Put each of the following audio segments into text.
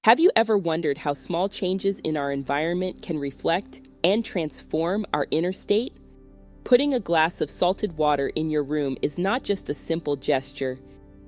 Have you ever wondered how small changes in our environment can reflect and transform our inner state? Putting a glass of salted water in your room is not just a simple gesture.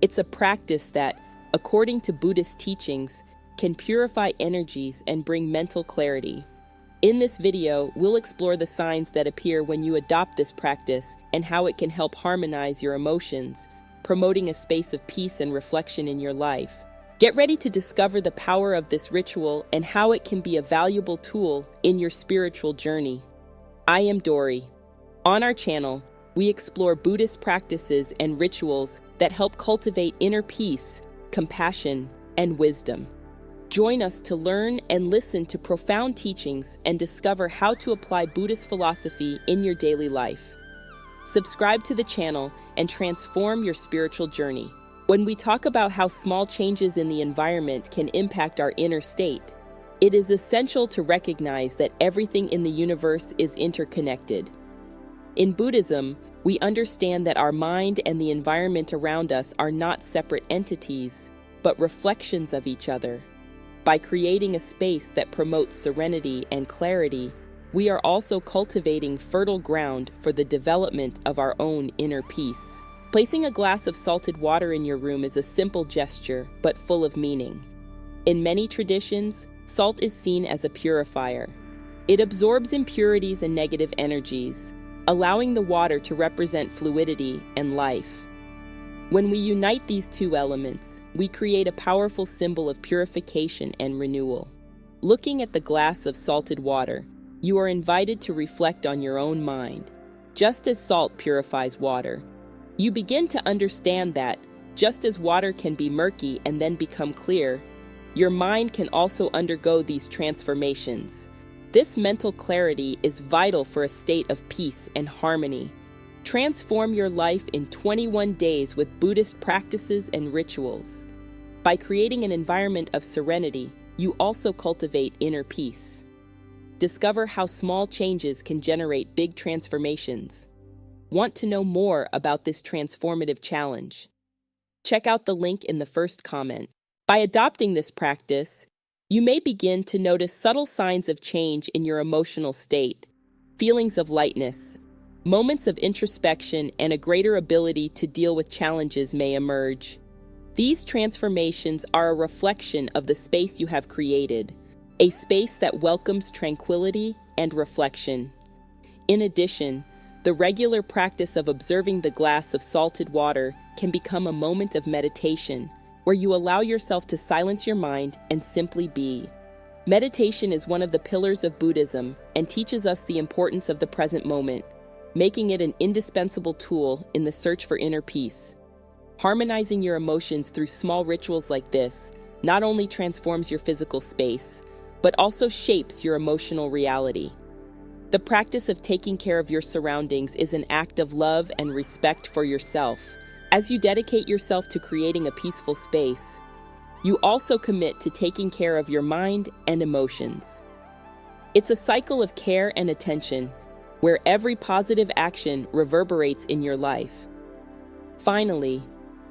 It's a practice that, according to Buddhist teachings, can purify energies and bring mental clarity. In this video, we'll explore the signs that appear when you adopt this practice and how it can help harmonize your emotions, promoting a space of peace and reflection in your life. Get ready to discover the power of this ritual and how it can be a valuable tool in your spiritual journey. I am Dory. On our channel, we explore Buddhist practices and rituals that help cultivate inner peace, compassion, and wisdom. Join us to learn and listen to profound teachings and discover how to apply Buddhist philosophy in your daily life. Subscribe to the channel and transform your spiritual journey. When we talk about how small changes in the environment can impact our inner state, it is essential to recognize that everything in the universe is interconnected. In Buddhism, we understand that our mind and the environment around us are not separate entities, but reflections of each other. By creating a space that promotes serenity and clarity, we are also cultivating fertile ground for the development of our own inner peace. Placing a glass of salted water in your room is a simple gesture, but full of meaning. In many traditions, salt is seen as a purifier. It absorbs impurities and negative energies, allowing the water to represent fluidity and life. When we unite these two elements, we create a powerful symbol of purification and renewal. Looking at the glass of salted water, you are invited to reflect on your own mind. Just as salt purifies water, you begin to understand that, just as water can be murky and then become clear, your mind can also undergo these transformations. This mental clarity is vital for a state of peace and harmony. Transform your life in 21 days with Buddhist practices and rituals. By creating an environment of serenity, you also cultivate inner peace. Discover how small changes can generate big transformations. Want to know more about this transformative challenge? Check out the link in the first comment. By adopting this practice, you may begin to notice subtle signs of change in your emotional state, feelings of lightness, moments of introspection, and a greater ability to deal with challenges may emerge. These transformations are a reflection of the space you have created, a space that welcomes tranquility and reflection. In addition, the regular practice of observing the glass of salted water can become a moment of meditation, where you allow yourself to silence your mind and simply be. Meditation is one of the pillars of Buddhism and teaches us the importance of the present moment, making it an indispensable tool in the search for inner peace. Harmonizing your emotions through small rituals like this not only transforms your physical space, but also shapes your emotional reality. The practice of taking care of your surroundings is an act of love and respect for yourself. As you dedicate yourself to creating a peaceful space, you also commit to taking care of your mind and emotions. It's a cycle of care and attention, where every positive action reverberates in your life. Finally,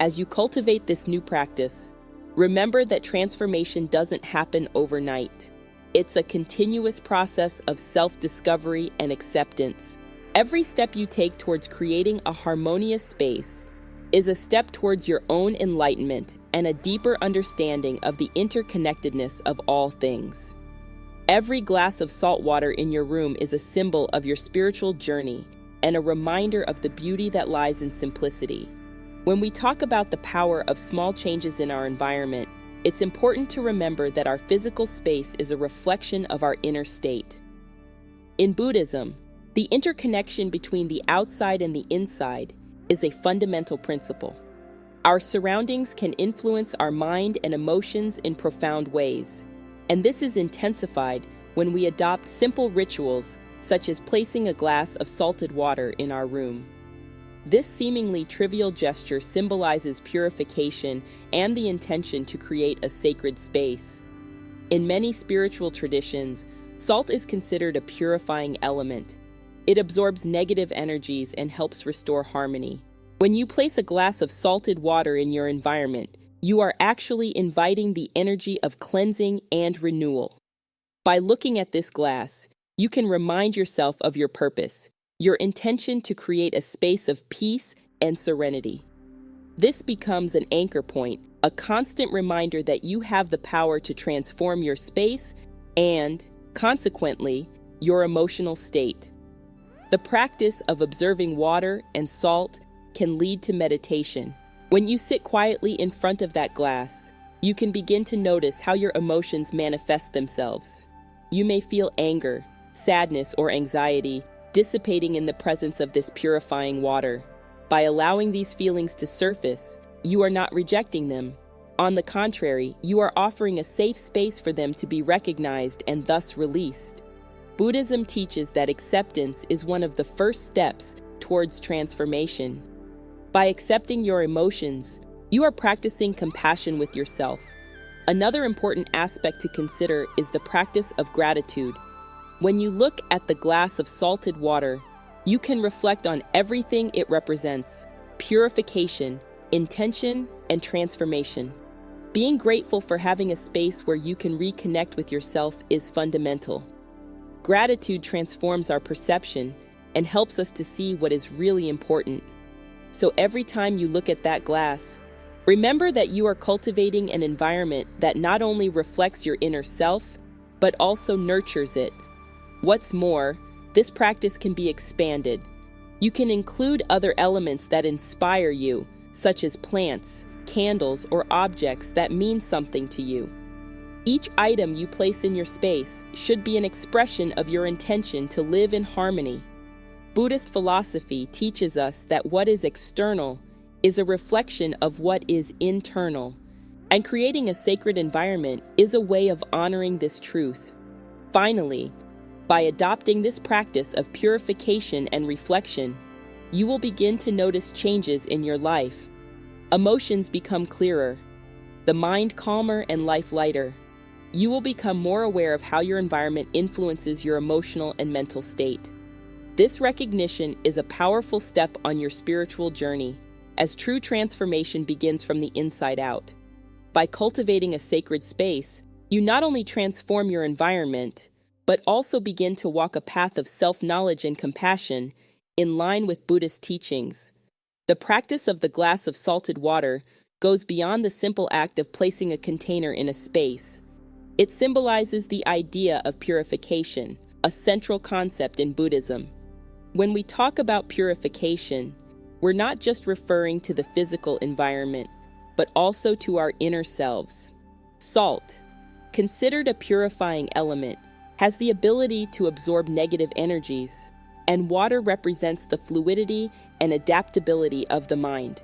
as you cultivate this new practice, remember that transformation doesn't happen overnight. It's a continuous process of self-discovery and acceptance. Every step you take towards creating a harmonious space is a step towards your own enlightenment and a deeper understanding of the interconnectedness of all things. Every glass of salt water in your room is a symbol of your spiritual journey and a reminder of the beauty that lies in simplicity. When we talk about the power of small changes in our environment, it's important to remember that our physical space is a reflection of our inner state. In Buddhism, the interconnection between the outside and the inside is a fundamental principle. Our surroundings can influence our mind and emotions in profound ways, and this is intensified when we adopt simple rituals such as placing a glass of salted water in our room. This seemingly trivial gesture symbolizes purification and the intention to create a sacred space. In many spiritual traditions, salt is considered a purifying element. It absorbs negative energies and helps restore harmony. When you place a glass of salted water in your environment, You are actually inviting the energy of cleansing and renewal. By looking at this glass, you can remind yourself of your purpose, your intention to create a space of peace and serenity. This becomes an anchor point, a constant reminder that you have the power to transform your space and, consequently, your emotional state. The practice of observing water and salt can lead to meditation. When you sit quietly in front of that glass, you can begin to notice how your emotions manifest themselves. You may feel anger, sadness, or anxiety dissipating in the presence of this purifying water. By allowing these feelings to surface, you are not rejecting them. On the contrary, you are offering a safe space for them to be recognized and thus released. Buddhism teaches that acceptance is one of the first steps towards transformation. By accepting your emotions, you are practicing compassion with yourself. Another important aspect to consider is the practice of gratitude. When you look at the glass of salted water, you can reflect on everything it represents: purification, intention, and transformation. Being grateful for having a space where you can reconnect with yourself is fundamental. Gratitude transforms our perception and helps us to see what is really important. So every time you look at that glass, remember that you are cultivating an environment that not only reflects your inner self, but also nurtures it. What's more, this practice can be expanded. You can include other elements that inspire you, such as plants, candles, or objects that mean something to you. Each item you place in your space should be an expression of your intention to live in harmony. Buddhist philosophy teaches us that what is external is a reflection of what is internal, and creating a sacred environment is a way of honoring this truth. Finally, by adopting this practice of purification and reflection, you will begin to notice changes in your life. Emotions become clearer, the mind calmer, and life lighter. You will become more aware of how your environment influences your emotional and mental state. This recognition is a powerful step on your spiritual journey, as true transformation begins from the inside out. By cultivating a sacred space, you not only transform your environment, but also begin to walk a path of self-knowledge and compassion in line with Buddhist teachings. The practice of the glass of salted water goes beyond the simple act of placing a container in a space. It symbolizes the idea of purification, a central concept in Buddhism. When we talk about purification, we're not just referring to the physical environment, but also to our inner selves. Salt, considered a purifying element, has the ability to absorb negative energies, and water represents the fluidity and adaptability of the mind.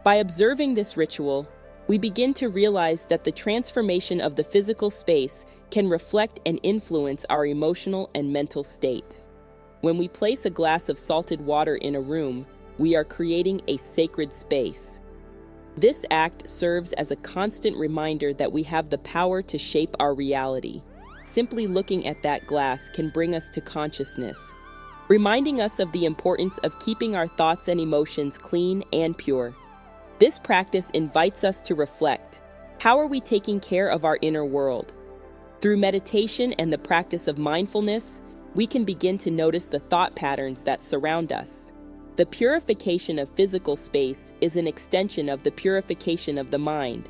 By observing this ritual, we begin to realize that the transformation of the physical space can reflect and influence our emotional and mental state. When we place a glass of salted water in a room, we are creating a sacred space. This act serves as a constant reminder that we have the power to shape our reality. Simply looking at that glass can bring us to consciousness, reminding us of the importance of keeping our thoughts and emotions clean and pure. This practice invites us to reflect. How are we taking care of our inner world? Through meditation and the practice of mindfulness, we can begin to notice the thought patterns that surround us. The purification of physical space is an extension of the purification of the mind.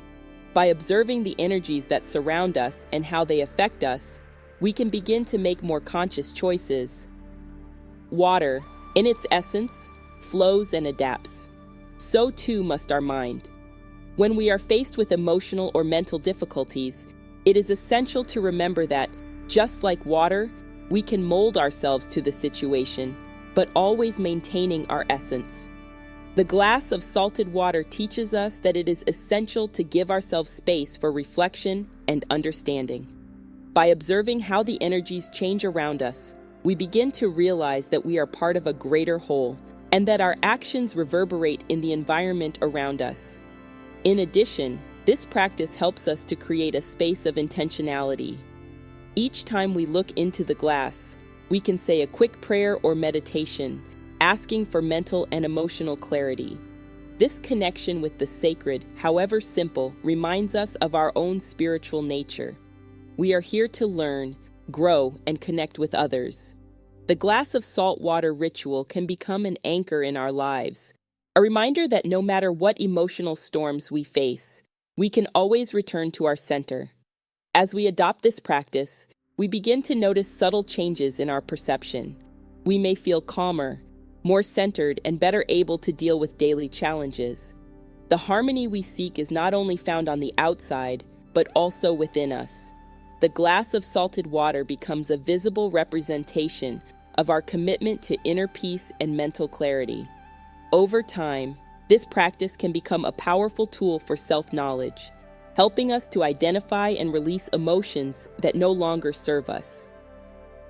By observing the energies that surround us and how they affect us, we can begin to make more conscious choices. Water, in its essence, flows and adapts. So too must our mind. When we are faced with emotional or mental difficulties, it is essential to remember that, just like water, we can mold ourselves to the situation, but always maintaining our essence. The glass of salted water teaches us that it is essential to give ourselves space for reflection and understanding. By observing how the energies change around us, we begin to realize that we are part of a greater whole, and that our actions reverberate in the environment around us. In addition, this practice helps us to create a space of intentionality. Each time we look into the glass, we can say a quick prayer or meditation, asking for mental and emotional clarity. This connection with the sacred, however simple, reminds us of our own spiritual nature. We are here to learn, grow, and connect with others. The glass of salt water ritual can become an anchor in our lives, a reminder that no matter what emotional storms we face, we can always return to our center. As we adopt this practice, we begin to notice subtle changes in our perception. We may feel calmer, more centered, and better able to deal with daily challenges. The harmony we seek is not only found on the outside, but also within us. The glass of salted water becomes a visible representation of our commitment to inner peace and mental clarity. Over time, this practice can become a powerful tool for self-knowledge, helping us to identify and release emotions that no longer serve us.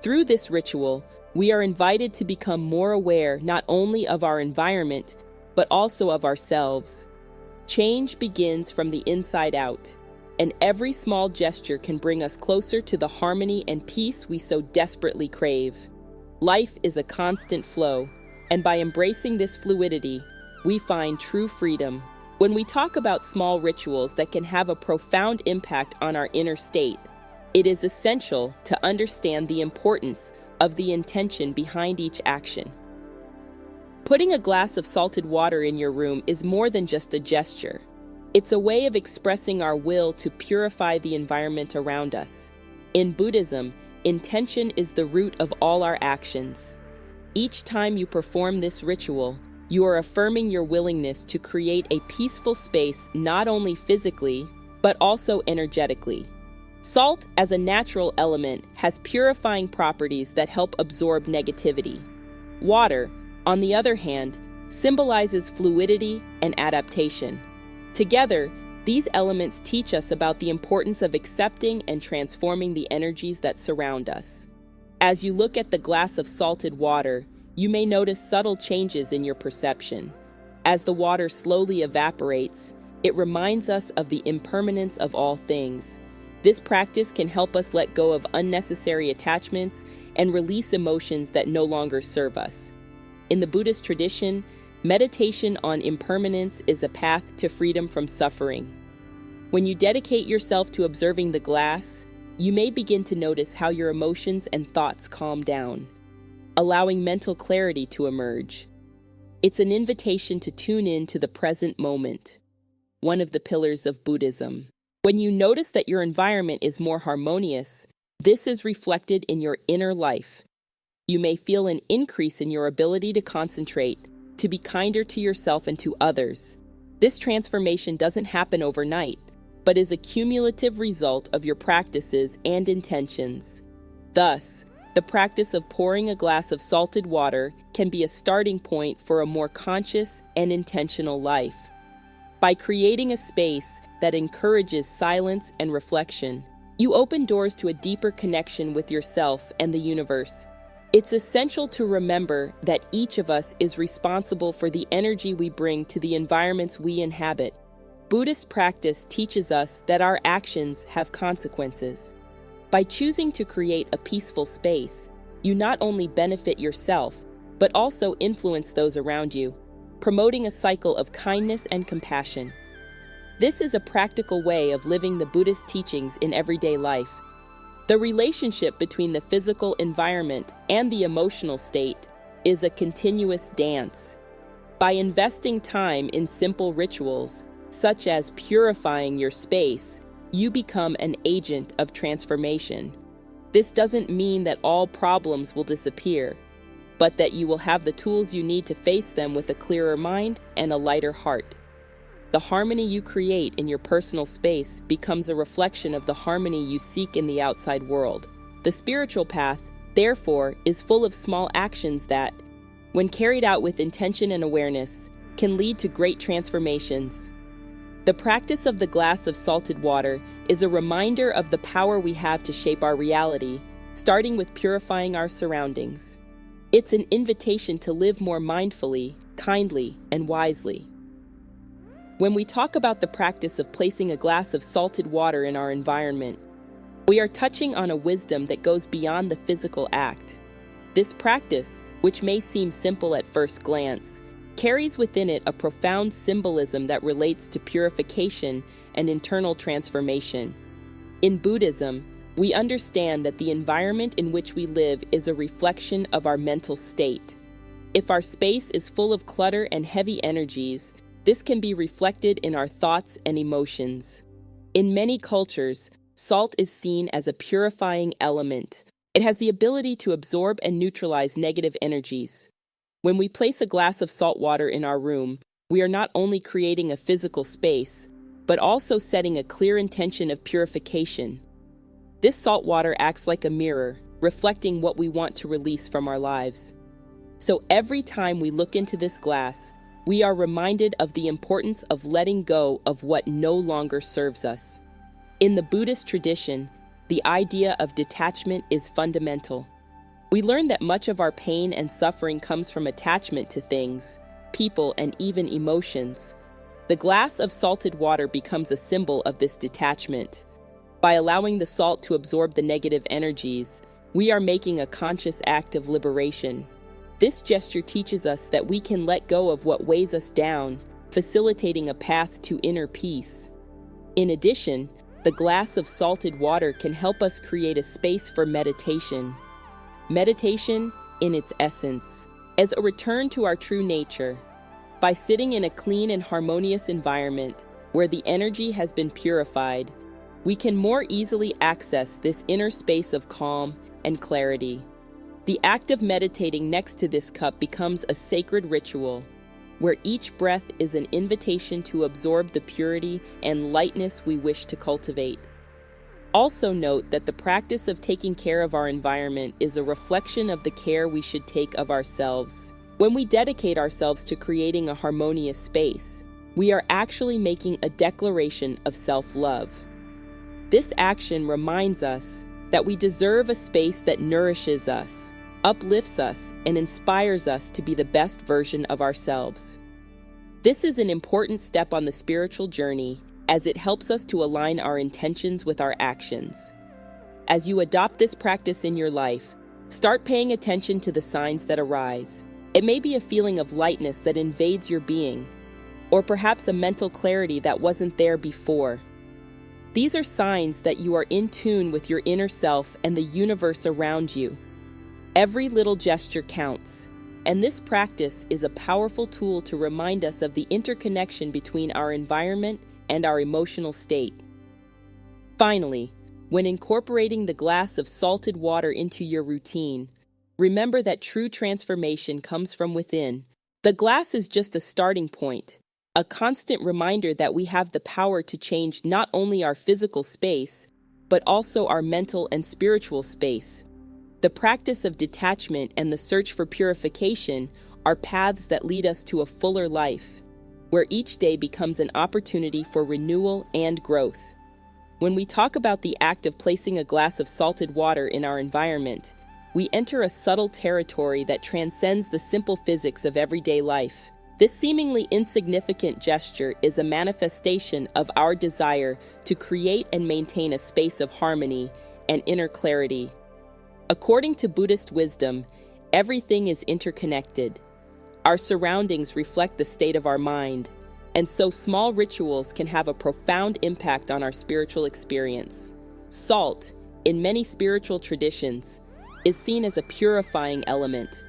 Through this ritual, we are invited to become more aware not only of our environment, but also of ourselves. Change begins from the inside out, and every small gesture can bring us closer to the harmony and peace we so desperately crave. Life is a constant flow, and by embracing this fluidity, we find true freedom. When we talk about small rituals that can have a profound impact on our inner state, it is essential to understand the importance of the intention behind each action. Putting a glass of salted water in your room is more than just a gesture. It's a way of expressing our will to purify the environment around us. In Buddhism, intention is the root of all our actions. Each time you perform this ritual, you are affirming your willingness to create a peaceful space not only physically, but also energetically. Salt, as a natural element, has purifying properties that help absorb negativity. Water, on the other hand, symbolizes fluidity and adaptation. Together, these elements teach us about the importance of accepting and transforming the energies that surround us. As you look at the glass of salted water, you may notice subtle changes in your perception. As the water slowly evaporates, it reminds us of the impermanence of all things. This practice can help us let go of unnecessary attachments and release emotions that no longer serve us. In the Buddhist tradition, meditation on impermanence is a path to freedom from suffering. When you dedicate yourself to observing the glass, you may begin to notice how your emotions and thoughts calm down, allowing mental clarity to emerge. It's an invitation to tune in to the present moment, one of the pillars of Buddhism. When you notice that your environment is more harmonious, this is reflected in your inner life. You may feel an increase in your ability to concentrate, to be kinder to yourself and to others. This transformation doesn't happen overnight, but is a cumulative result of your practices and intentions. Thus, the practice of pouring a glass of salted water can be a starting point for a more conscious and intentional life. By creating a space that encourages silence and reflection, you open doors to a deeper connection with yourself and the universe. It's essential to remember that each of us is responsible for the energy we bring to the environments we inhabit. Buddhist practice teaches us that our actions have consequences. By choosing to create a peaceful space, you not only benefit yourself, but also influence those around you, promoting a cycle of kindness and compassion. This is a practical way of living the Buddhist teachings in everyday life. The relationship between the physical environment and the emotional state is a continuous dance. By investing time in simple rituals, such as purifying your space, you become an agent of transformation. This doesn't mean that all problems will disappear, but that you will have the tools you need to face them with a clearer mind and a lighter heart. The harmony you create in your personal space becomes a reflection of the harmony you seek in the outside world. The spiritual path, therefore, is full of small actions that, when carried out with intention and awareness, can lead to great transformations. The practice of the glass of salted water is a reminder of the power we have to shape our reality, starting with purifying our surroundings. It's an invitation to live more mindfully, kindly, and wisely. When we talk about the practice of placing a glass of salted water in our environment, we are touching on a wisdom that goes beyond the physical act. This practice, which may seem simple at first glance, carries within it a profound symbolism that relates to purification and internal transformation. In Buddhism, we understand that the environment in which we live is a reflection of our mental state. If our space is full of clutter and heavy energies, this can be reflected in our thoughts and emotions. In many cultures, salt is seen as a purifying element. It has the ability to absorb and neutralize negative energies. When we place a glass of salt water in our room, we are not only creating a physical space, but also setting a clear intention of purification. This salt water acts like a mirror, reflecting what we want to release from our lives. So every time we look into this glass, we are reminded of the importance of letting go of what no longer serves us. In the Buddhist tradition, the idea of detachment is fundamental. We learn that much of our pain and suffering comes from attachment to things, people, and even emotions. The glass of salted water becomes a symbol of this detachment. By allowing the salt to absorb the negative energies, we are making a conscious act of liberation. This gesture teaches us that we can let go of what weighs us down, facilitating a path to inner peace. In addition, the glass of salted water can help us create a space for meditation. Meditation, in its essence, as a return to our true nature. By sitting in a clean and harmonious environment where the energy has been purified, we can more easily access this inner space of calm and clarity. The act of meditating next to this cup becomes a sacred ritual, where each breath is an invitation to absorb the purity and lightness we wish to cultivate. Also note that the practice of taking care of our environment is a reflection of the care we should take of ourselves. When we dedicate ourselves to creating a harmonious space, we are actually making a declaration of self-love. This action reminds us that we deserve a space that nourishes us, uplifts us, and inspires us to be the best version of ourselves. This is an important step on the spiritual journey, as it helps us to align our intentions with our actions. As you adopt this practice in your life, start paying attention to the signs that arise. It may be a feeling of lightness that invades your being, or perhaps a mental clarity that wasn't there before. These are signs that you are in tune with your inner self and the universe around you. Every little gesture counts, and this practice is a powerful tool to remind us of the interconnection between our environment and our emotional state. Finally, when incorporating the glass of salted water into your routine, remember that true transformation comes from within. The glass is just a starting point, a constant reminder that we have the power to change not only our physical space, but also our mental and spiritual space. The practice of detachment and the search for purification are paths that lead us to a fuller life, where each day becomes an opportunity for renewal and growth. When we talk about the act of placing a glass of salted water in our environment, we enter a subtle territory that transcends the simple physics of everyday life. This seemingly insignificant gesture is a manifestation of our desire to create and maintain a space of harmony and inner clarity. According to Buddhist wisdom, everything is interconnected. Our surroundings reflect the state of our mind, and so small rituals can have a profound impact on our spiritual experience. Salt, in many spiritual traditions, is seen as a purifying element.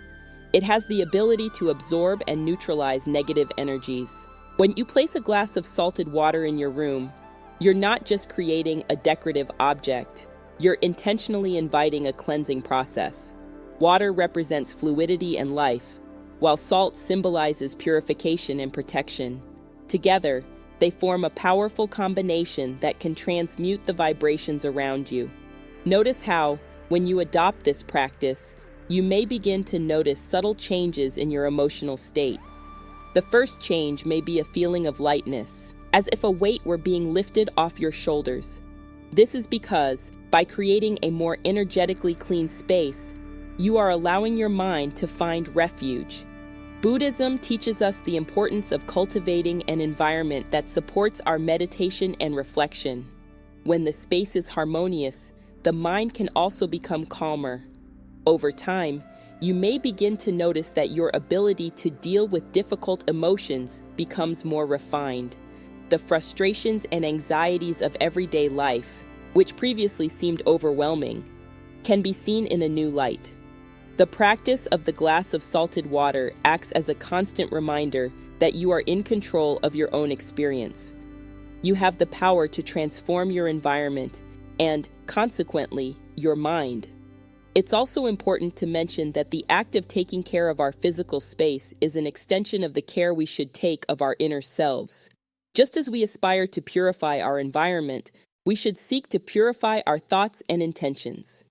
It has the ability to absorb and neutralize negative energies. When you place a glass of salted water in your room, you're not just creating a decorative object, you're intentionally inviting a cleansing process. Water represents fluidity and life, while salt symbolizes purification and protection. Together, they form a powerful combination that can transmute the vibrations around you. Notice how, when you adopt this practice, you may begin to notice subtle changes in your emotional state. The first change may be a feeling of lightness, as if a weight were being lifted off your shoulders. This is because, by creating a more energetically clean space, you are allowing your mind to find refuge. Buddhism teaches us the importance of cultivating an environment that supports our meditation and reflection. When the space is harmonious, the mind can also become calmer. Over time, you may begin to notice that your ability to deal with difficult emotions becomes more refined. The frustrations and anxieties of everyday life, which previously seemed overwhelming, can be seen in a new light. The practice of the glass of salted water acts as a constant reminder that you are in control of your own experience. You have the power to transform your environment and, consequently, your mind. It's also important to mention that the act of taking care of our physical space is an extension of the care we should take of our inner selves. Just as we aspire to purify our environment, we should seek to purify our thoughts and intentions.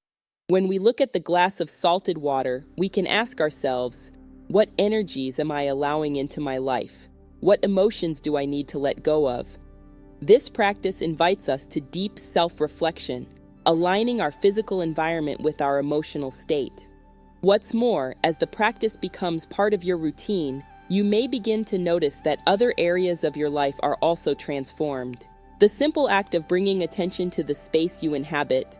When we look at the glass of salted water, we can ask ourselves, what energies am I allowing into my life? What emotions do I need to let go of? This practice invites us to deep self-reflection, aligning our physical environment with our emotional state. What's more, as the practice becomes part of your routine, you may begin to notice that other areas of your life are also transformed. The simple act of bringing attention to the space you inhabit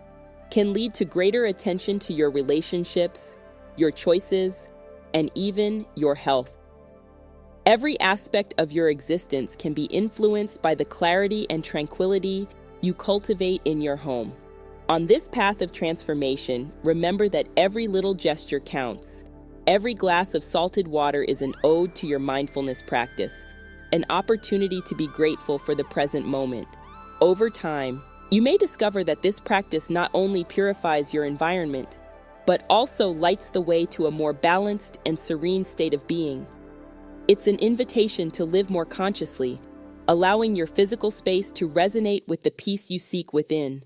can lead to greater attention to your relationships, your choices, and even your health. Every aspect of your existence can be influenced by the clarity and tranquility you cultivate in your home. On this path of transformation, remember that every little gesture counts. Every glass of salted water is an ode to your mindfulness practice, an opportunity to be grateful for the present moment. Over time, you may discover that this practice not only purifies your environment, but also lights the way to a more balanced and serene state of being. It's an invitation to live more consciously, allowing your physical space to resonate with the peace you seek within.